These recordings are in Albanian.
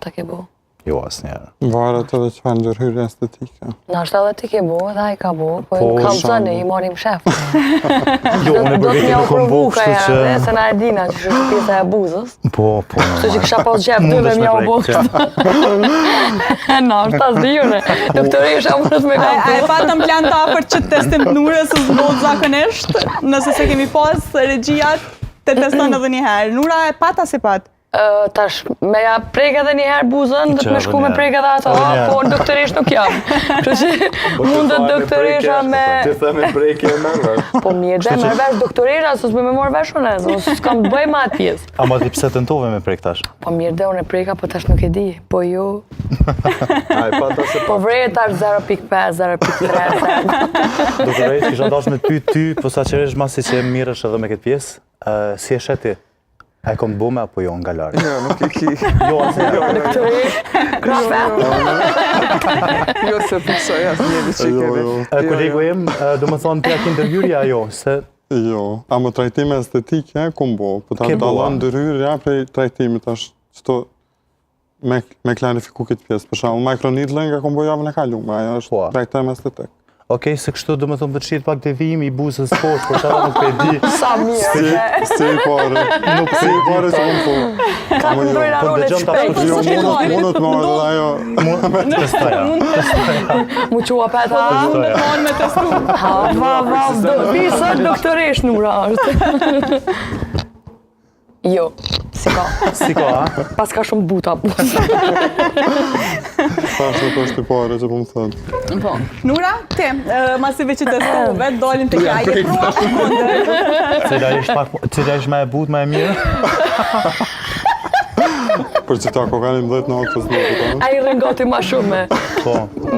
ta ke bo? Jo, asnjëherë. Varet edhe çfarë ndërhyrje estetike. Nashta edhe ti ke bo, edhe ai ka bo, po kam zënë, i marim shef. Jo, unë për vetë nuk kom bo, kështu që... Se na e dina që është pjesa e buzës. Po. Kështu që kisha pas gjep dyve mja u bo kështu. Nashta s'dijune, doktoresha mundet me kam A e patëm plan të afërt që testim Nurës së zbot zakonisht, nëse se kemi pas regjia të teston edhe një herë. Nura e pata si pat? Tash, me ja prek edhe një herë buzën, dhe të me shku me prek edhe ato, po në doktoresh nuk jam. Kështu që mundet doktoresha me... Ti the me prejke e mërë. Po mirë dhe mërë vesh doktoresha, së s'me me morë vesh unë, s'kam të bëj ma atë pjesë. A ma ti pse tentove me prek tash? Po mirë dhe unë e preka, po tash nuk e di. Po ju... Po vrejë tash 0.5, 0.3. Doktoresh, kisha dash me ty, po sa qeresh masi që mirësh edhe me këtë pjesë, si e sheti? A e kom bume apo jo nga lartë? Jo, nuk e ki. Jo, Doktoresh, krafe. Jo, se përsoj asë njëri që kene. Kolegu im, do më thonë të intervjuarja ajo, se... Jo, a më trajtime estetike kom bo, po ta dalon ndërhyrja prej trajtimit është qëto me klarifiku këtë pjesë. Për shembull, microneedling nga kom bo javën e kalume, ajo është trajtim estetik. Okej, se kështu do më thonë përshirë pak devijim i buzës poshtë, por çfarë nuk e di. Sa mirë. Se i pare. Nuk se i pare se unë po. Ka të ndojnë arone të shpejt. Mundët më edhe ajo. Mu qua peta. Mund me testu. Ha, bisa doktoresh Nura është. Jo, si ka. Si ka, a? Pas ka shumë buta. Tash nuk është i pare që po më thënë. Po. Nura, ti, masive që testove, dolin të kja, je prua për kundër. Cila ishtë ma e but, ma e mirë? Për që ta kokanin 10 në otës në të A i rëngoti ma shumë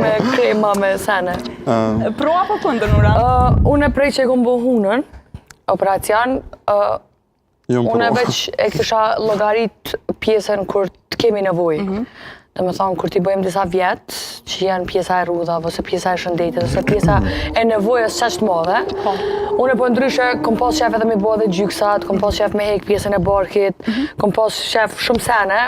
me krema, me sene. Prua për kundër, Nura? Unë e prej që e kom bo hunën, operacion, unë veç e kisha llogarit pjesën kur të kemi nevojë. Dhe me thonë, kur t'i bëjmë disa vjetë, që janë pjesa e rrudha, ose pjesa e shëndetit, ose pjesa e nevojës qaq të madhe, unë po ndryshe, kom pas shef edhe me bo dhe gjyksat, kom pas shef me hek pjesën e barkit, kom pas shef shumë sene,